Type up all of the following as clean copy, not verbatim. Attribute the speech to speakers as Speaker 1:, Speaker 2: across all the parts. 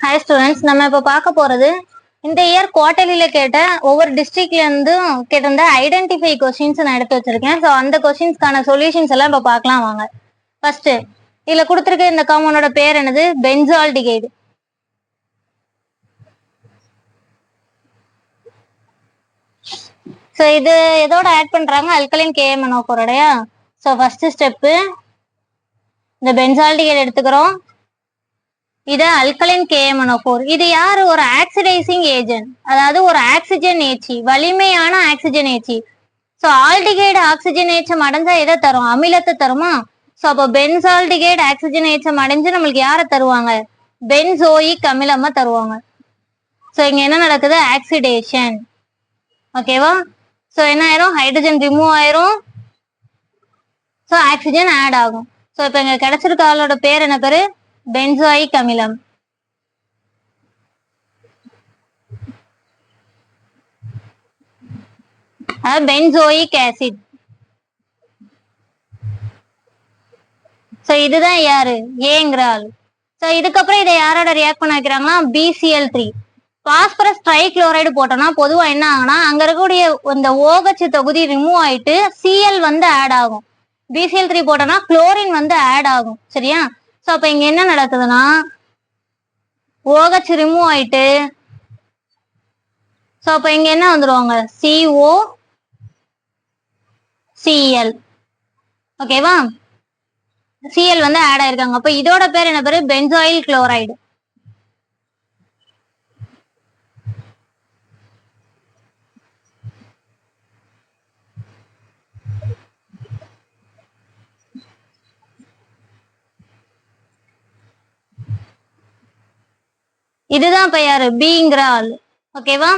Speaker 1: Hi students, நம்ம இப்போ பார்க்க போறது இந்த இயர் குவார்டர்லியில கேட்ட ஒவ்வொரு டிஸ்ட்ரிக்ட்ல இருந்தும் கேட்டிருந்த ஐடென்டிஃபை கொஸ்டின்ஸ் நான் எடுத்து வச்சிருக்கேன். ஸோ அந்த கொஸ்டின்ஸ்க்கான சொல்யூஷன்ஸ் எல்லாம் இப்போ பார்க்கலாம் வாங்க. ஃபர்ஸ்ட் இதுல கொடுத்துருக்க இந்த காம்பவுண்டோட பேர் என்னது? பென்சால்டிகைடு. ஸோ இது எதோட ஆட் பண்றாங்க? Alkaline KMnO4. So first step இந்த பென்சால்டிகைடு எடுத்துக்கிறோம். இது அல்கலைன் KMnO4. இது யாரு? ஒரு ஆக்சிடைசிங் ஏஜென்ட், அதாவது ஒரு ஆக்சிஜன் ஏச்சி, வலிமையான ஆக்சிஜன் ஏச்சி. ஸோ ஆல்டிகைடு ஆக்சிஜன் ஏச்சம் அடைஞ்சா எதை தரும்? அமிலத்தை தருமா? ஸோ அப்போ பென்சால்டிகைடு ஆக்சிஜன் ஏச்சம் அடைஞ்சு நம்மளுக்கு யாரை தருவாங்க? பென்சோயிக் அமிலமா தருவாங்க. ஸோ இங்க என்ன நடக்குது? ஆக்சிடேஷன். ஓகேவா? ஸோ என்ன ஆயிரும்? ஹைட்ரஜன் ரிமூவ் ஆயிரும். ஸோ ஆக்சிஜன் ஆட் ஆகும். ஸோ இப்போ இங்க கிடைச்சிருக்க ஆளோட பேர் என்ன பேரு? பென்சாயிக் அமிலம். Benzoic acid. சோ இதுதான் யாரு? ஏங்கிற ஆள். சோ இதுக்கப்புறம் இதை யாரோட ரியாக்ட் பண்ண வைக்கிறாங்கன்னா BCl3. பாஸ்பரஸ் ட்ரைக்ளோரைடு போட்டோம்னா பொதுவா என்ன ஆகுனா அங்க இருக்கக்கூடிய இந்த OH தொகுதி ரிமூவ் ஆயிட்டு Cl வந்து ஆட் ஆகும். BCl3 போட்டோம்னா குளோரின் வந்து ஆட் ஆகும். சரியா? சோ அப்ப இங்க என்ன நடக்குதுன்னா OH ரிமூவ் ஆயிட்டு சோ அப்ப இங்க என்ன வந்துருவாங்க? COCl. ஓகேவா? Cl வந்து ஆட் ஆயிருக்காங்க. அப்ப இதோட பேர் என்ன பேரு? Benzoyl chloride. இதுதான் இப்ப யாரு? பிங்கிற ஆள். ஓகேவா?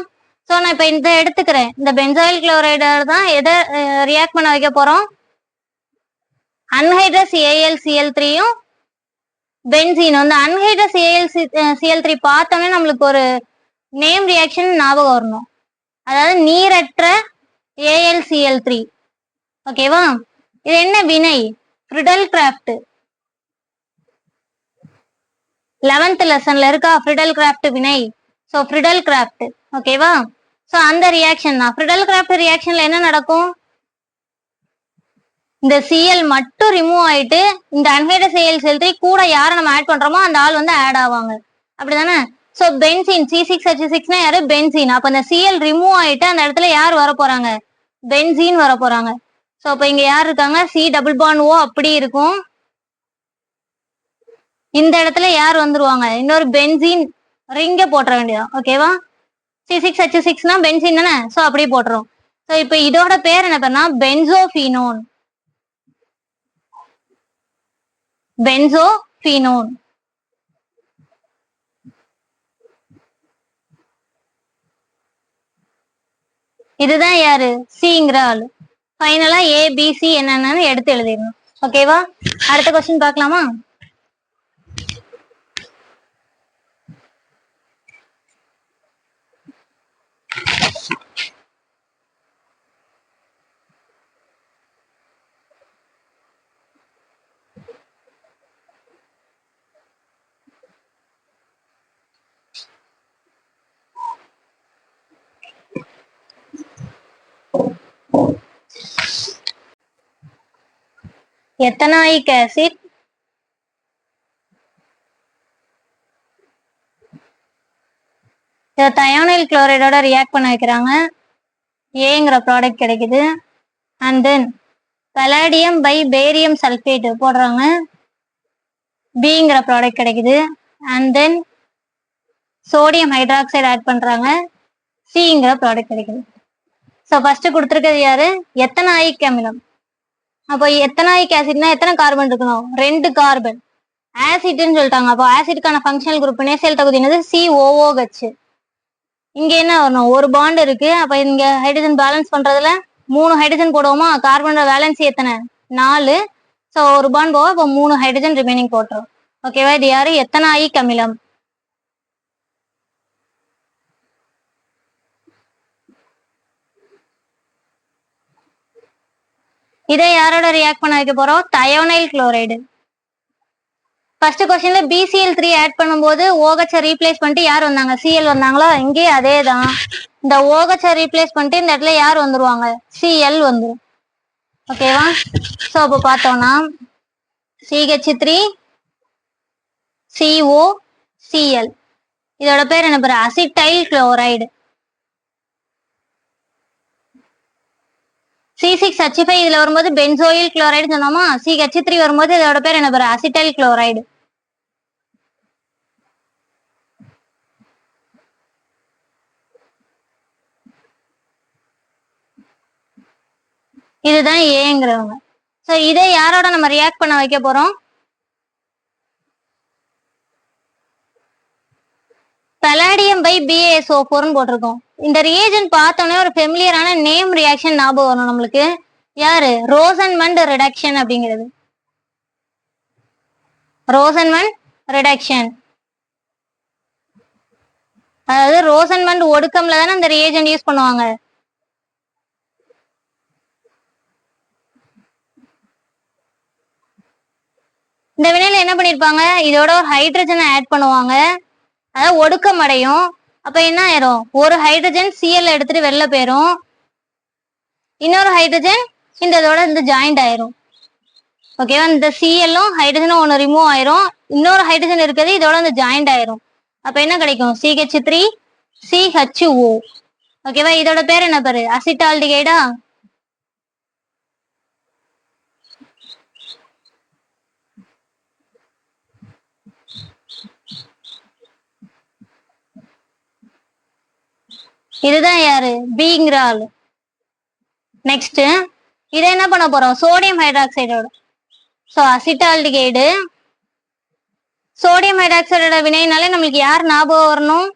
Speaker 1: சோ நான் இப்ப இந்த எடுத்துக்கிறேன். இந்த பென்சாயில் குளோரைடு தான் எதை ரியாக்ட் பண்ண வைக்க போறோம்? அன்ஹைட்ரஸ் AlCl3யும் பென்சீன். வந்து அன்ஹைட்ரஸ் AlCl3 பார்த்தோன்னே நம்மளுக்கு ஒரு நேம் ரியாக்ஷன் ஞாபகம் வரணும். அதாவது நீரற்ற AlCl3. ஓகேவா? இது என்ன வினை? Friedel craft. 11th லெசன்ல இருக்கா ஃப்ரிடல் கிராஃப்ட் வினை? So Friedel craft. ஓகேவா? சோ அந்த ரியாக்ஷன் தான். ஃப்ரிடல் கிராஃப்ட் ரியாக்ஷன்ல என்ன நடக்கும்? இந்த Cl மட்டும் ரிமூவ் ஆயிட்டு இந்த அன்ஹைட்ரஸ் AlCl3 கூட யாரை நம்ம ஆட் பண்றோமோ அந்த ஆள் வந்து ஆட் ஆவாங்க. அப்படிதானே? சோ பென்சீன் C6H6னா யாரு? பென்சீன். அப்ப இந்த Cl ரிமூவ் ஆயிட்டு அந்த இடத்துல யார் வர போறாங்க? பென்சீன் வர போறாங்க. சோ அப்ப இங்க யார் இருக்காங்க? C டபுள் பாண்ட் O அப்படி இருக்கும். இந்த இடத்துல யார் வந்துருவாங்க? இன்னொரு பென்சீன் ரிங்க போட்டுற வேண்டியதான். ஓகேவா? C6H6னா பென்சீன் தானே? சோ அப்படியே போட்டுரும். சோ இப்ப இதோட பேர் என்ன பேர்னா? பென்சோஃபீனோன். பென்சோஃபீனோன். இதுதான் யாரு? சிங்கிற ஆளு. ஃபைனலா ABC என்னன்னு எடுத்து எழுதிடணும். ஓகேவா? அடுத்த கொஸ்டின் பார்க்கலாமா? எத்தனாயிக் ஆசிட் தயோனைல் குளோரைடோட ரியாக்ட் பண்ண வைக்கிறாங்க. ஏங்கிற ப்ராடக்ட் கிடைக்குது. And then palladium by barium sulphate போடுறாங்க. பிங்கிற ப்ராடக்ட் கிடைக்குது. And then sodium hydroxide add பண்றாங்க. சிங்கிற ப்ராடக்ட் கிடைக்குது. ஸோ ஃபர்ஸ்ட் கொடுத்துருக்கிறது யாரு? எத்தனாயிக் அமிலம். அப்போ எத்தனாயிக் ஆசிட்னா எத்தனை கார்பன் இருக்கணும்? 2 கார்பன். ஆசிட்னு சொல்லிட்டாங்க. அப்போ ஆசிட்கான ஃபங்க்ஷனல் குரூப் நேசியல் தொகுதி என்னது? COOH. இங்க என்ன வரணும்? ஒரு பாண்ட் இருக்கு. அப்ப இங்க ஹைட்ரஜன் பேலன்ஸ் பண்றதுல 3 ஹைட்ரஜன் போடுவோமா? கார்பனோட வேலன்சி எத்தனை? 4. ஸோ ஒரு பாண்ட் போக இப்போ 3 ஹைட்ரஜன் ரிமைனிங் போட்டுரும். ஓகேவா? இது யாரு? எத்தனாயிக் அமிலம். இதை யாரோட ரியாக்ட் பண்ண வைக்க போறோம்? Thionyl chloride. ஃபர்ஸ்ட் கொஸ்டின்ல BCl3 ஆட் பண்ணும்போது OH ரீப்ளேஸ் பண்ணிட்டு யார் வந்தாங்க? Cl வந்தாங்களா? இங்கே அதே தான். இந்த OH ரீப்ளேஸ் பண்ணிட்டு இந்த இடத்துல யார் வந்துருவாங்க? Cl வந்துரும். ஓகேவா? சோ அப்ப பார்த்தோம்னா CH3 CO Cl இதோட பேர் என்ன பேரு? Acetyl chloride. C6H5 இதுல வரும்போது பென்சோயில் குளோரைடு சொன்னோமா? CH3 வரும்போது இதோட பேர் என்ன பேரு? Acetyl chloride. இதுதான் ஏங்கிறவங்க. சோ இதை யாரோட நம்ம ரியாக்ட் பண்ண வைக்க போறோம்? பலாடியம் பை BaSO4 போட்டிருக்கோம். இந்த ரியேஜென்ட் பார்த்தோன்னே ஒரு ஃபெமிலியரான நேம் ரியாக்ஷன் ஞாபகம் வரும் நம்மளுக்கு. யாரு? ரோசன்மண்ட் ரிடக்ஷன் அப்படிங்கிறது. ரோசன்மண்ட் ரிடக்ஷன், அதாவது ரோசன்மண்ட் ஒடுக்கம்ல தானே இந்த ரியேஜென்ட் யூஸ் பண்ணுவாங்க. இந்த வினையில என்ன பண்ணிருப்பாங்க? இதோட ஒரு ஹைட்ரஜனை ஆட் பண்ணுவாங்க, அதாவது ஒடுக்கம் அடையும். அப்ப என்ன ஆயிரும்? ஒரு ஹைட்ரஜன் Cl எடுத்துட்டு வெளில போயிரும், இன்னொரு ஹைட்ரஜன் இந்த இதோட இந்த ஜாயிண்ட் ஆயிரும். ஓகேவா? இந்த Cl-ம் ஹைட்ரஜனும் ஒன்று ரிமூவ் ஆயிரும், இன்னொரு ஹைட்ரஜன் இருக்கிறது இதோட இந்த ஜாயிண்ட் ஆயிரும். அப்ப என்ன கிடைக்கும்? CH3 CHO. ஓகேவா? இதோட பேர் என்ன பேரு? அசிட்டால்டிகைடா. இதுதான் யாரு? பிங்கிற ஆளு. நெக்ஸ்ட் இதை என்ன பண்ண போறோம்? சோடியம் ஹைட்ராக்சைடோட. சோ அசிட்டால்டிகைடு சோடியம் ஹைட்ராக்சைடோட வினைனாலே நம்மளுக்கு யார் ஞாபகம் வரணும்?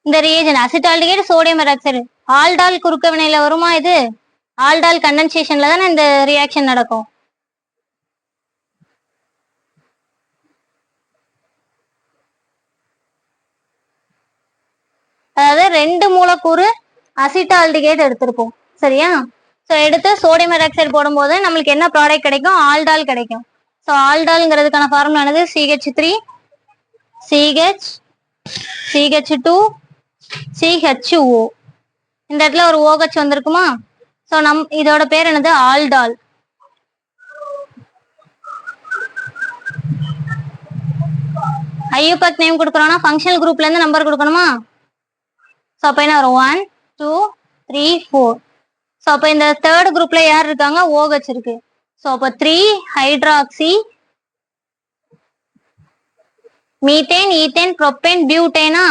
Speaker 1: இந்த reagent acetaldehyde sodium hydroxide. Aldol குறுக்க வினையில வருமா? இது ஆல்டால் கண்டென்சேஷன்ல தானே இந்த ரியாக்ஷன் நடக்கும். அதாவது 2 மூலக்கூறு அசிட்டால்டிகைட் எடுத்திருப்போம். சரியா? ஸோ எடுத்து சோடியம் ஹைட்ராக்சைடு போடும்போது நம்மளுக்கு என்ன ப்ராடக்ட் கிடைக்கும்? ஆல்டால் கிடைக்கும். ஸோ ஆல்டால்ங்கிறதுக்கான ஃபார்முலா என்னது? CH3 CH CH2 CHO. இந்த இடத்துல ஒரு OH வந்திருக்குமா? ஸோ இதோட பேர் என்னது? ஆல்டால். ஐயூபேக் நேம் கொடுக்குறோம்னா ஃபங்க்ஷனல் குரூப்ல இருந்து நம்பர் கொடுக்கணுமா? ஸோ அப்போ என்ன வரும்? 1 2 3 4. ஸோ அப்போ இந்த தேர்ட் குரூப்ல யார் இருக்காங்க? OH இருக்கு. ஸோ அப்போ 3 ஹைட்ராக்சி மீத்தேன் ஈத்தேன் ப்ரோப்பேன் பியூட்டேனா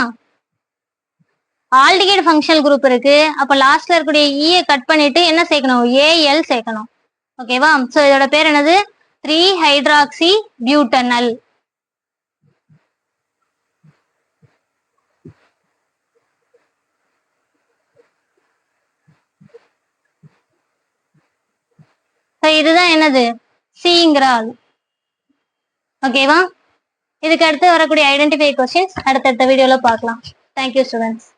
Speaker 1: ஆல்டிகைடு ஃபங்க்ஷனல் குரூப் இருக்கு. அப்போ லாஸ்ட்ல இருக்கக்கூடிய ஈயை கட் பண்ணிட்டு என்ன சேர்க்கணும்? AL சேர்க்கணும். ஓகேவா? ஸோ இதோட பேர் என்னது? 3 ஹைட்ராக்சி பியூட்டனல். இதுதான் என்னது? சிங்கிற ஆள். ஓகேவா? இதுக்கு அடுத்து வரக்கூடிய ஐடென்டிஃபை கொஸ்டின்ஸ் அடுத்தடுத்த வீடியோல பார்க்கலாம். Thank you students.